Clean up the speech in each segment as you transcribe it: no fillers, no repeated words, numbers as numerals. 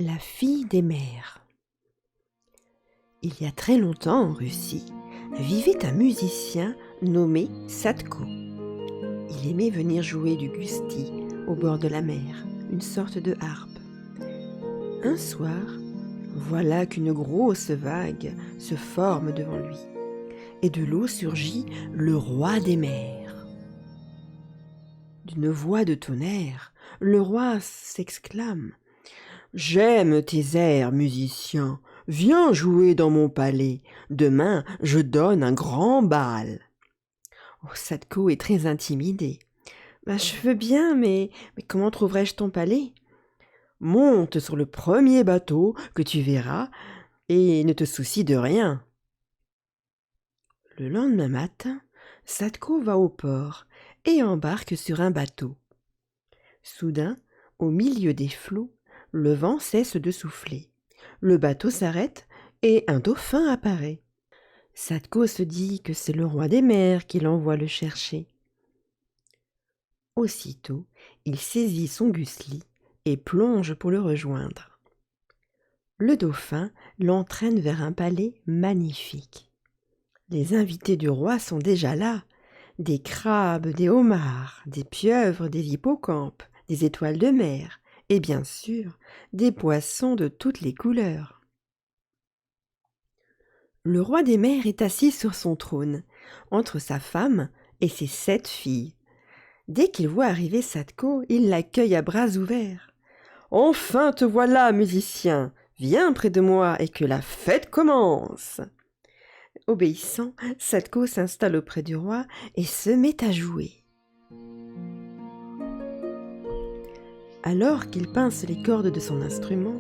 La fille des mers. Il y a très longtemps en Russie, vivait un musicien nommé Sadko. Il aimait venir jouer du gusti au bord de la mer, une sorte de harpe. Un soir, voilà qu'une grosse vague se forme devant lui, et de l'eau surgit le roi des mers. D'une voix de tonnerre, le roi s'exclame: « J'aime tes airs, musicien, viens jouer dans mon palais, demain je donne un grand bal. » Sadko est très intimidé. « Je veux bien, mais comment trouverai-je ton palais ?»« Monte sur le premier bateau que tu verras et ne te soucie de rien. » Le lendemain matin, Sadko va au port et embarque sur un bateau. Soudain, au milieu des flots, le vent cesse de souffler. Le bateau s'arrête et un dauphin apparaît. Sadko se dit que c'est le roi des mers qui l'envoie le chercher. Aussitôt, il saisit son gusli et plonge pour le rejoindre. Le dauphin l'entraîne vers un palais magnifique. Les invités du roi sont déjà là. Des crabes, des homards, des pieuvres, des hippocampes, des étoiles de mer et bien sûr des poissons de toutes les couleurs. Le roi des mers est assis sur son trône, entre sa femme et ses 7 filles. Dès qu'il voit arriver Sadko, il l'accueille à bras ouverts. « Enfin te voilà, musicien, viens près de moi et que la fête commence !» Obéissant, Sadko s'installe auprès du roi et se met à jouer. Alors qu'il pince les cordes de son instrument,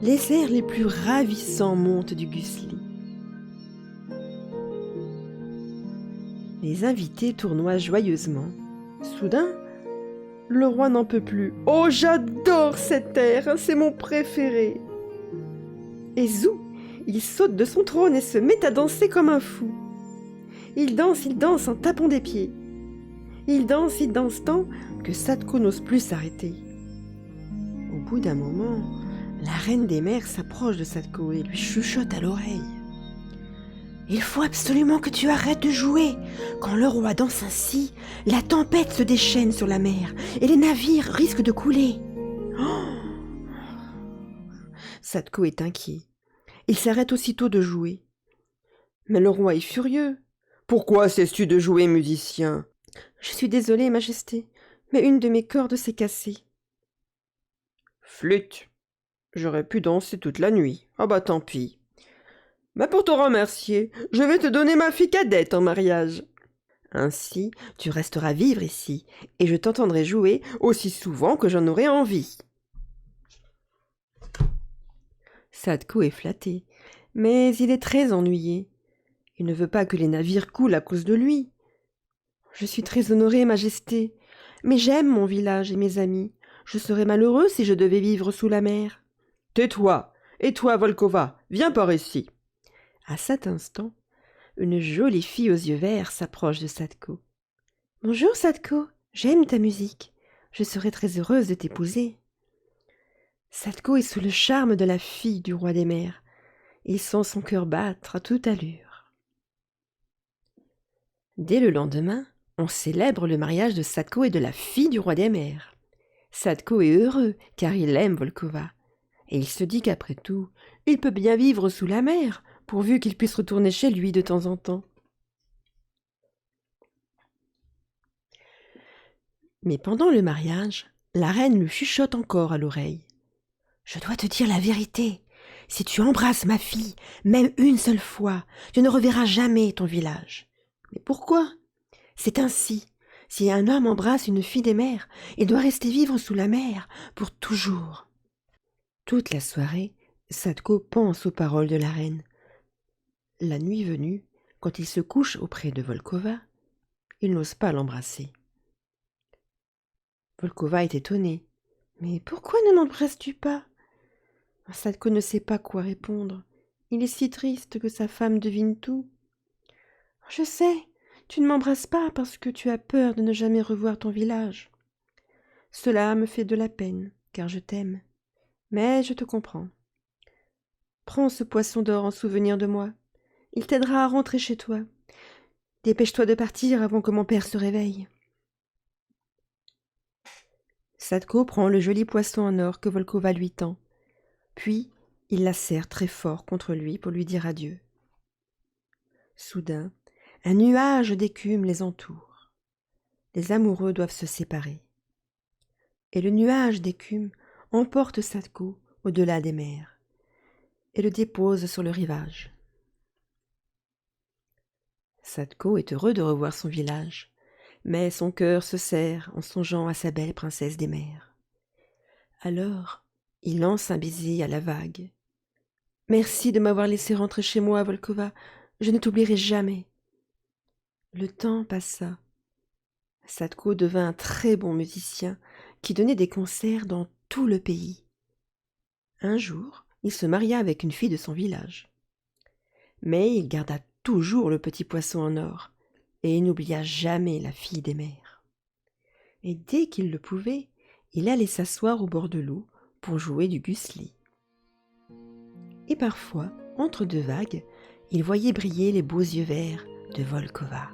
les airs les plus ravissants montent du gusli. Les invités tournoient joyeusement. Soudain, le roi n'en peut plus. « Oh, j'adore cet air, c'est mon préféré !» Et zou, il saute de son trône et se met à danser comme un fou. Il danse en tapant des pieds. Il danse tant que Sadko n'ose plus s'arrêter. Au bout d'un moment, la reine des mers s'approche de Sadko et lui chuchote à l'oreille. « Il faut absolument que tu arrêtes de jouer. Quand le roi danse ainsi, la tempête se déchaîne sur la mer et les navires risquent de couler. » Sadko est inquiet. Il s'arrête aussitôt de jouer. Mais le roi est furieux. « Pourquoi cesses-tu de jouer, musicien ?»« Je suis désolé, Majesté, mais une de mes cordes s'est cassée. »« Flûte, j'aurais pu danser toute la nuit. Ah bah tant pis. Mais pour te remercier, je vais te donner ma fille cadette en mariage. Ainsi, tu resteras vivre ici, et je t'entendrai jouer aussi souvent que j'en aurai envie. » Sadko est flatté, mais il est très ennuyé. Il ne veut pas que les navires coulent à cause de lui. « Je suis très honoré, Majesté, mais j'aime mon village et mes amis. Je serais malheureux si je devais vivre sous la mer. »« Tais-toi, et toi, Volkova, viens par ici. » À cet instant, une jolie fille aux yeux verts s'approche de Sadko. « Bonjour, Sadko, j'aime ta musique. Je serais très heureuse de t'épouser. » Sadko est sous le charme de la fille du roi des mers. Il sent son cœur battre à toute allure. Dès le lendemain, on célèbre le mariage de Sadko et de la fille du roi des mers. Sadko est heureux car il aime Volkova. Et il se dit qu'après tout, il peut bien vivre sous la mer, pourvu qu'il puisse retourner chez lui de temps en temps. Mais pendant le mariage, la reine lui chuchote encore à l'oreille. « Je dois te dire la vérité. Si tu embrasses ma fille, même une seule fois, tu ne reverras jamais ton village. »« Mais pourquoi ? C'est ainsi. Si un homme embrasse une fille des mers, il doit rester vivre sous la mer pour toujours. » Toute la soirée, Sadko pense aux paroles de la reine. La nuit venue, quand il se couche auprès de Volkova, il n'ose pas l'embrasser. Volkova est étonnée. « Mais pourquoi ne m'embrasses-tu pas ?» Sadko ne sait pas quoi répondre. Il est si triste que sa femme devine tout. « Je sais, tu ne m'embrasses pas parce que tu as peur de ne jamais revoir ton village. Cela me fait de la peine, car je t'aime. Mais je te comprends. Prends ce poisson d'or en souvenir de moi. Il t'aidera à rentrer chez toi. Dépêche-toi de partir avant que mon père se réveille. Sadko prend le joli poisson en or que Volkova lui tend. Puis, il la serre très fort contre lui pour lui dire adieu. Soudain, un nuage d'écume les entoure. Les amoureux doivent se séparer. Et le nuage d'écume emporte Sadko au-delà des mers et le dépose sur le rivage. Sadko est heureux de revoir son village, mais son cœur se serre en songeant à sa belle princesse des mers. Alors, il lance un baiser à la vague. « Merci de m'avoir laissé rentrer chez moi, Volkova, je ne t'oublierai jamais. » Le temps passa. Sadko devint un très bon musicien qui donnait des concerts dans tout le pays. Un jour, il se maria avec une fille de son village. Mais il garda toujours le petit poisson en or, et il n'oublia jamais la fille des mers. Et dès qu'il le pouvait, il allait s'asseoir au bord de l'eau pour jouer du gusli. Et parfois, entre deux vagues, il voyait briller les beaux yeux verts de Volkova.